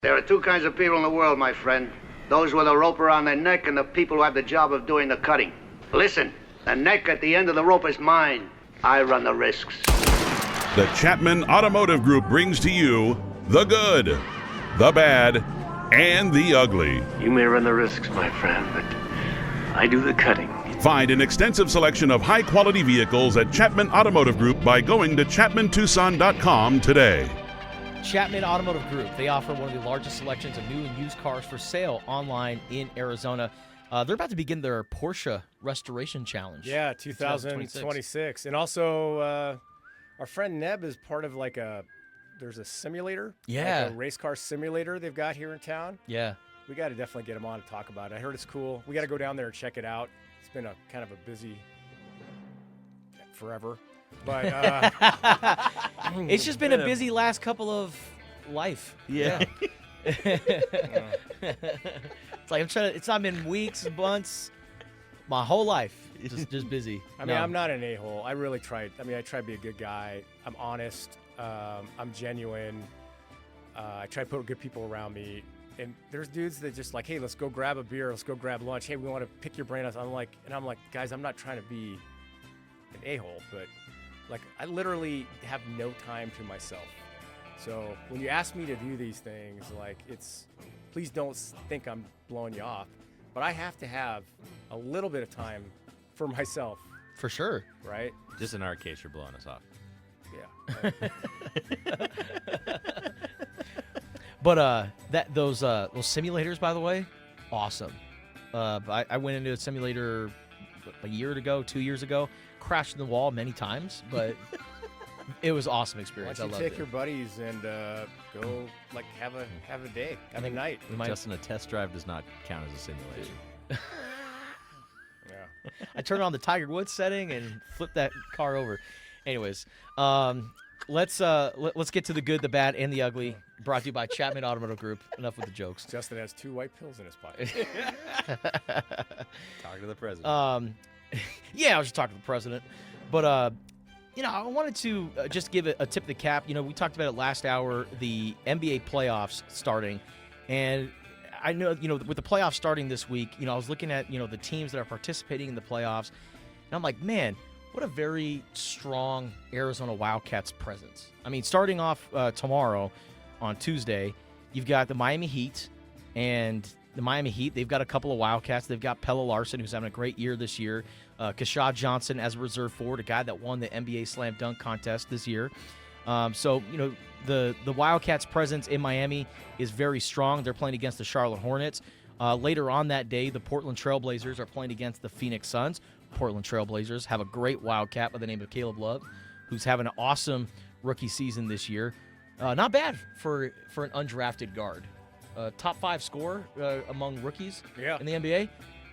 There are two kinds of people in the world, my friend. Those with a rope around their neck and the people who have the job of doing the cutting. Listen, the neck at the end of the rope is mine. I run the risks. The Chapman Automotive Group brings to you the good, the bad, and the ugly. You may run the risks, my friend, but I do the cutting. Find an extensive selection of high-quality vehicles at Chapman Automotive Group by going to ChapmanTucson.com today. Chapman Automotive Group. They offer one of the largest selections of new and used cars for sale online in Arizona. They're about to begin their Porsche Restoration Challenge. Yeah, 2026. And also, our friend Neb is part of there's a simulator. Yeah. Like a race car simulator they've got here in town. Yeah. We got to definitely get him on to talk about it. I heard it's cool. We got to go down there and check it out. It's been a kind of a busy forever. But it's just been a busy last couple of life. Yeah. It's like it's not been weeks, months, my whole life. Just busy. I mean, I'm not an a-hole. I really tried. I mean, I try to be a good guy. I'm honest. I'm genuine. I try to put good people around me. And there's dudes that just like, hey, let's go grab a beer. Let's go grab lunch. Hey, we want to pick your brain. I'm like, guys, I'm not trying to be an a-hole, but I literally have no time to myself. So when you ask me to do these things, please don't think I'm blowing you off, but I have to have a little bit of time for myself. For sure. Right? Just in our case, you're blowing us off. Yeah. But those simulators, by the way, awesome. I went into a simulator a year ago, 2 years ago, crashed in the wall many times, but it was an awesome experience. Why don't you take your buddies and go have a day, have a night. Justin, a test drive does not count as a simulation. Yeah. I turned on the Tiger Woods setting and flipped that car over. Anyways, let's get to the good, the bad, and the ugly. Brought to you by Chapman Automotive Group. Enough with the jokes. Justin has 2 white pills in his pocket. Talking to the president. Yeah, I was just talking to the president. But, I wanted to just give a tip of the cap. We talked about it last hour, the NBA playoffs starting. And I know, with the playoffs starting this week, I was looking at, the teams that are participating in the playoffs. And I'm like, man, what a very strong Arizona Wildcats presence. I mean, starting off tomorrow on Tuesday, you've got the Miami Heat. And the Miami Heat, they've got a couple of Wildcats. They've got Pelle Larsson, who's having a great year this year. Keshad Johnson as a reserve forward, a guy that won the NBA Slam Dunk contest this year. So, the Wildcats' presence in Miami is very strong. They're playing against the Charlotte Hornets. Later on that day, the Portland Trailblazers are playing against the Phoenix Suns. Portland Trailblazers have a great Wildcat by the name of Caleb Love, who's having an awesome rookie season this year. Not bad for an undrafted guard. Top 5 scorer among rookies in the NBA.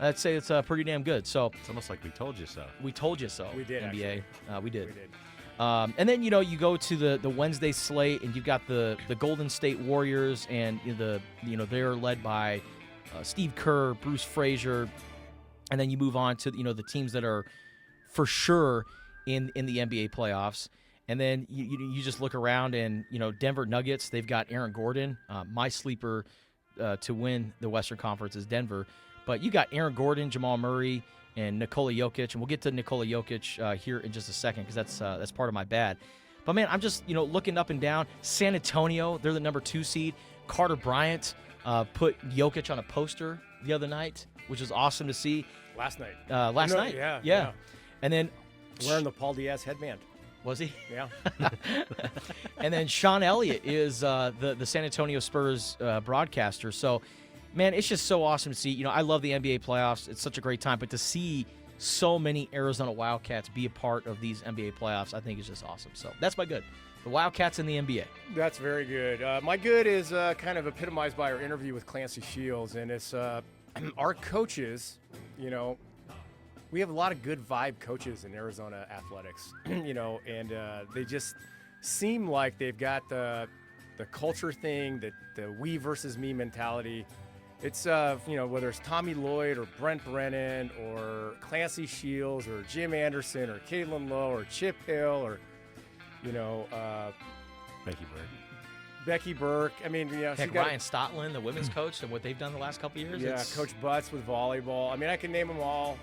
I'd say it's pretty damn good. So it's almost like we told you so. We told you so. We did, NBA. We did. We did. And then, you go to the Wednesday slate, and you've got the Golden State Warriors, and they're led by Steve Kerr, Bruce Frazier, and then you move on to the teams that are for sure in the NBA playoffs. And then you just look around, and Denver Nuggets, they've got Aaron Gordon. My sleeper to win the Western Conference is Denver, but you got Aaron Gordon, Jamal Murray, and Nikola Jokic, and we'll get to Nikola Jokic here in just a second because that's part of my bad. But man, I'm just looking up and down. San Antonio, they're the number 2 seed. Carter Bryant put Jokic on a poster the other night, which is awesome to see. Last night. Last night. Yeah. And then wearing the Paul Diaz headband. Was he? Yeah. And then Sean Elliott is the San Antonio Spurs broadcaster. So, man, it's just so awesome to see. I love the NBA playoffs. It's such a great time. But to see so many Arizona Wildcats be a part of these NBA playoffs, I think is just awesome. So that's my good. The Wildcats in the NBA. That's very good. My good is kind of epitomized by our interview with Clancy Shields. And it's our coaches, we have a lot of good vibe coaches in Arizona athletics, and they just seem like they've got the culture thing, the we versus me mentality. It's, whether it's Tommy Lloyd or Brent Brennan or Clancy Shields or Jim Anderson or Caitlin Lowe or Chip Hill or, Becky Bird. Becky Burke. I mean, she Heck, got Ryan Stotland, the women's coach, and what they've done the last couple of years. Yeah, Coach Butts with volleyball. I mean, I can name them all.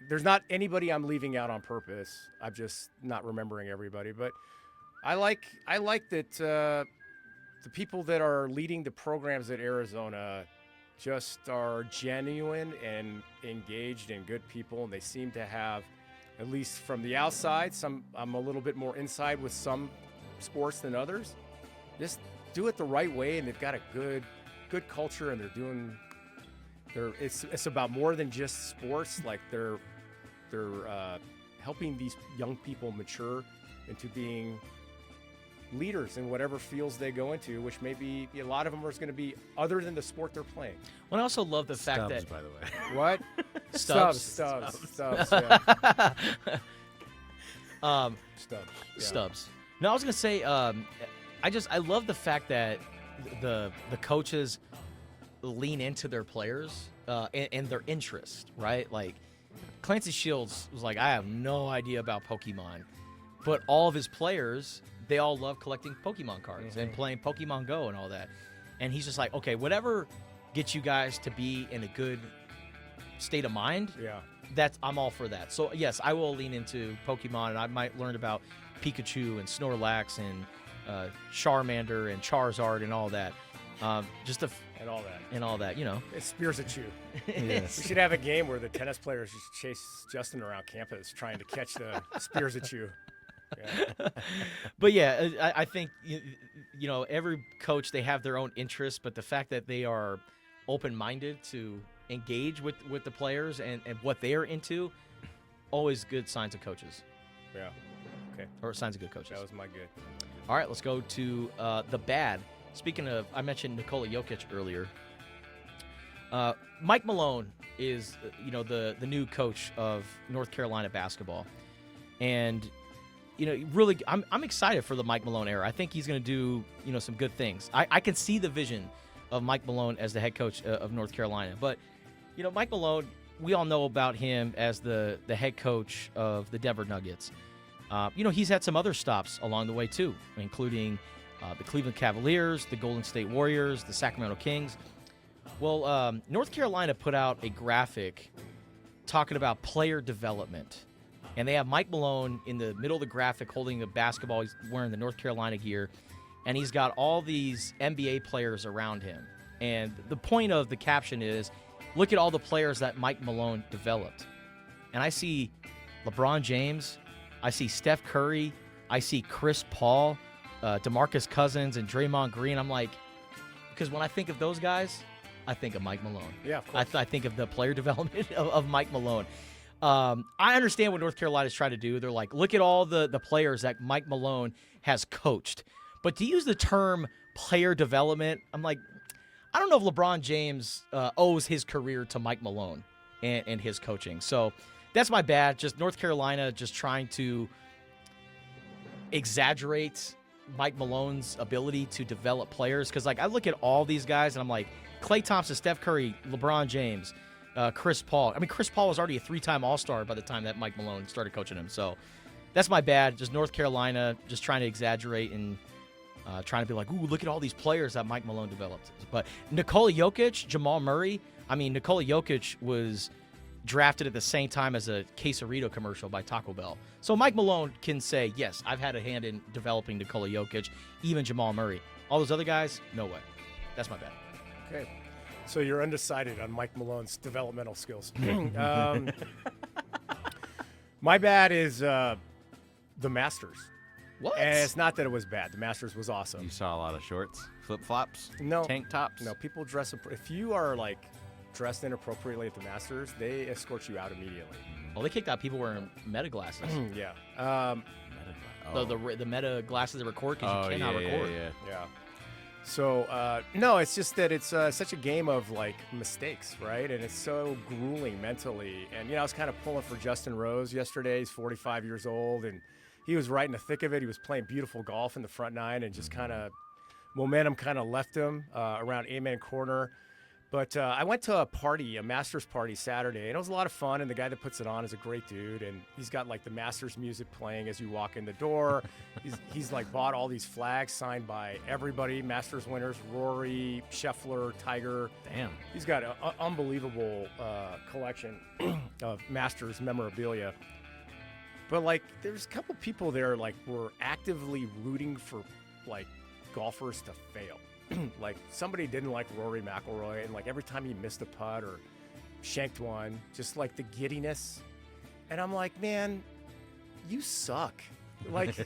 There's not anybody I'm leaving out on purpose. I'm just not remembering everybody. But I like that the people that are leading the programs at Arizona just are genuine and engaged and good people, and they seem to have, at least from the outside, I'm a little bit more inside with some sports than others. Just do it the right way, and they've got a good culture, and it's about more than just sports. Like they're helping these young people mature into being leaders in whatever fields they go into, which maybe a lot of them are going to be other than the sport they're playing. Well, I also love the fact Stubbs, that by the way. What? Stubbs. Yeah. Stubbs. Yeah. Stubbs. No, I was gonna say, I love the fact that the coaches lean into their players and their interest, right? Like Clancy Shields was like, I have no idea about Pokemon, but all of his players, they all love collecting Pokemon cards and playing Pokemon Go and all that. And he's just like, okay, whatever gets you guys to be in a good state of mind, I'm all for that. So yes, I will lean into Pokemon, and I might learn about Pikachu and Snorlax and Charmander and Charizard and all that. And all that, It spears at you. Yes. We should have a game where the tennis players just chase Justin around campus trying to catch the spears at you. Yeah. But yeah, I think every coach, they have their own interests, but the fact that they are open-minded to engage with the players and what they are into, always good signs of coaches. Yeah. Okay. Or signs of good coaches. That was my good. All right, let's go to the bad. Speaking of, I mentioned Nikola Jokic earlier. Mike Malone is, the new coach of North Carolina basketball, and really, I'm excited for the Mike Malone era. I think he's going to do some good things. I can see the vision of Mike Malone as the head coach of North Carolina, but Mike Malone, we all know about him as the head coach of the Denver Nuggets. He's had some other stops along the way too, including the Cleveland Cavaliers, the Golden State Warriors, the Sacramento Kings. Well, North Carolina put out a graphic talking about player development, and they have Mike Malone in the middle of the graphic holding a basketball. He's wearing the North Carolina gear, and he's got all these NBA players around him. And the point of the caption is, look at all the players that Mike Malone developed. And I see LeBron James, I see Steph Curry, I see Chris Paul, DeMarcus Cousins, and Draymond Green. I'm like, because when I think of those guys, I think of Mike Malone. Yeah, of course. I think of the player development of Mike Malone. I understand what North Carolina's trying to do. They're like, look at all the players that Mike Malone has coached. But to use the term player development, I'm like, I don't know if LeBron James owes his career to Mike Malone and his coaching. So that's my bad. Just North Carolina just trying to exaggerate Mike Malone's ability to develop players. Because, I look at all these guys, and I'm like, Klay Thompson, Steph Curry, LeBron James, Chris Paul. I mean, Chris Paul was already a 3-time All-Star by the time that Mike Malone started coaching him. So that's my bad. Just North Carolina just trying to exaggerate and trying to be like, ooh, look at all these players that Mike Malone developed. But Nikola Jokic, Jamal Murray, Nikola Jokic was drafted at the same time as a Quesarito commercial by Taco Bell. So Mike Malone can say, yes, I've had a hand in developing Nikola Jokic, even Jamal Murray. All those other guys, no way. That's my bad. Okay. So you're undecided on Mike Malone's developmental skills. My bad is the Masters. What? And it's not that it was bad. The Masters was awesome. You saw a lot of shorts, flip-flops, No. tank tops. No, people dress if you are dressed inappropriately at the Masters, they escort you out immediately. Well, they kicked out people wearing Meta glasses. Yeah. The Meta glasses that record because you cannot record. Yeah. So, no, it's just that it's such a game of mistakes, right? And it's so grueling mentally. And, I was kind of pulling for Justin Rose yesterday. He's 45 years old, and he was right in the thick of it. He was playing beautiful golf in the front nine, and just kind of momentum kind of left him around Amen Corner. But I went to a party, a Masters party Saturday, and it was a lot of fun. And the guy that puts it on is a great dude. And he's got like the Masters music playing as you walk in the door. he's like bought all these flags signed by everybody, Masters winners, Rory, Scheffler, Tiger. Damn. He's got an unbelievable collection of Masters memorabilia. But like, there's a couple people there like were actively rooting for like golfers to fail. Like somebody didn't like Rory McIlroy, and like every time he missed a putt or shanked one, just like the giddiness. And I'm like, man, you suck. Like,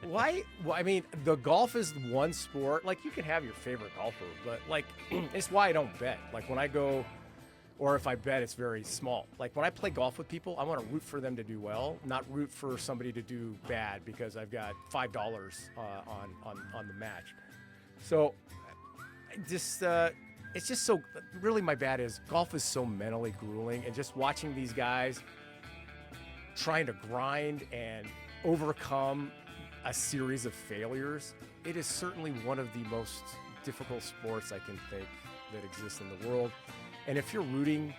why? Well, I mean, the golf is one sport. Like, you can have your favorite golfer, but like, it's why I don't bet. Like when I go, or if I bet, it's very small. Like when I play golf with people, I want to root for them to do well, not root for somebody to do bad because I've got $5 on the match. So, just it's just so. Really, my bad is golf is so mentally grueling, and just watching these guys trying to grind and overcome a series of failures. It is certainly one of the most difficult sports I can think that exists in the world. And if you're rooting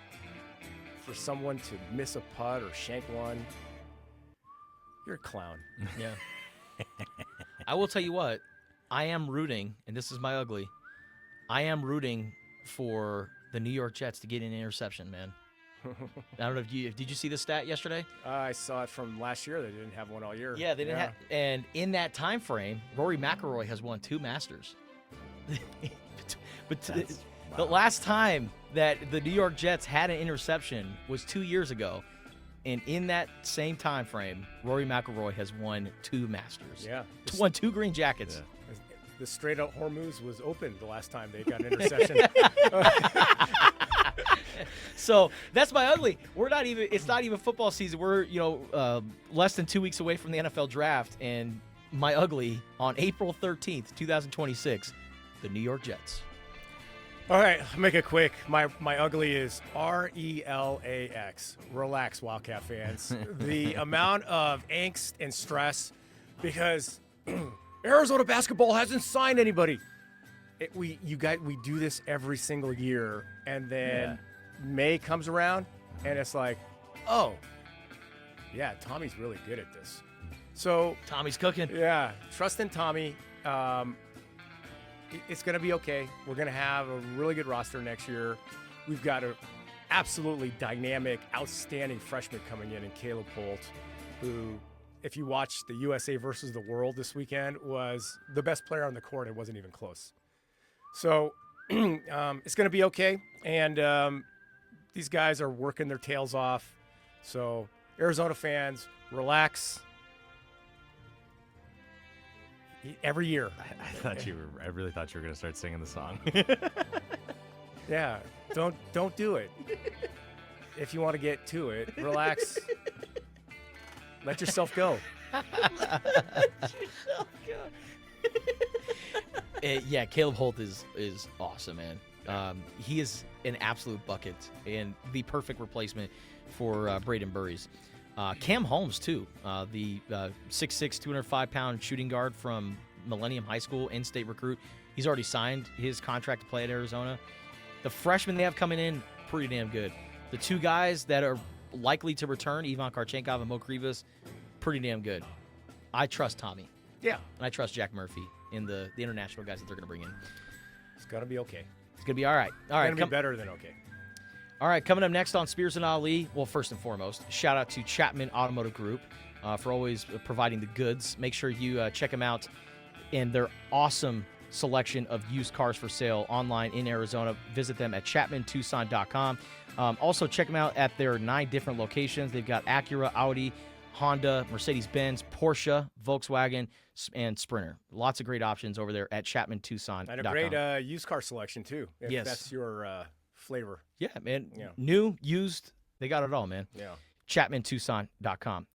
for someone to miss a putt or shank one, you're a clown. Yeah. I will tell you what, I am rooting, and this is my ugly, I am rooting for the New York Jets to get an interception, man. I don't know if did you see the stat yesterday? I saw it from last year. They didn't have one all year. Yeah, they didn't have, and in that time frame, Rory McIlroy has won 2 Masters. But the last time that the New York Jets had an interception was 2 years ago, and in that same time frame, Rory McIlroy has won 2 Masters. Yeah, won 2 green jackets. Yeah. The Strait of Hormuz was open the last time they got an interception. So that's my ugly. It's not even football season. We're, less than 2 weeks away from the NFL draft, and my ugly on April 13th, 2026, the New York Jets. All right, I'll make it quick. My ugly is RELAX. Relax, Wildcat fans. The amount of angst and stress because Arizona basketball hasn't signed anybody. We do this every single year, and then May comes around, and it's like, oh, yeah, Tommy's really good at this. So Tommy's cooking. Yeah, trust in Tommy. It's going to be okay. We're going to have a really good roster next year. We've got an absolutely dynamic, outstanding freshman coming in Caleb Holt, who, if you watched the USA versus the world this weekend, was the best player on the court. It wasn't even close. So it's going to be okay. And these guys are working their tails off. So Arizona fans, relax. Every year. I really thought you were going to start singing the song. Yeah, don't do it. If you want to get to it, relax. Let yourself go. Yeah, Caleb Holt is awesome, man. He is an absolute bucket and the perfect replacement for Braden Burries. Cam Holmes, too, the 6'6", 205-pound shooting guard from Millennium High School, in-state recruit. He's already signed his contract to play at Arizona. The freshmen they have coming in, pretty damn good. The 2 guys that are likely to return, Ivan Karchenkov and Mo Krivas, pretty damn good. I trust Tommy. Yeah. And I trust Jack Murphy in the international guys that they're going to bring in. It's going to be okay. It's going to be all right. All right. It's going to be better than okay. All right, coming up next on Spears and Ali, well, first and foremost, shout out to Chapman Automotive Group for always providing the goods. Make sure you check them out in their awesome selection of used cars for sale online in Arizona. Visit them at chapmantucson.com. Also, check them out at their 9 different locations. They've got Acura, Audi, Honda, Mercedes-Benz, Porsche, Volkswagen, and Sprinter. Lots of great options over there at chapmantucson.com. And a great used car selection, too, if yes. that's your flavor. Yeah, man. Yeah. New, used, they got it all, man. Yeah. chapmantucson.com.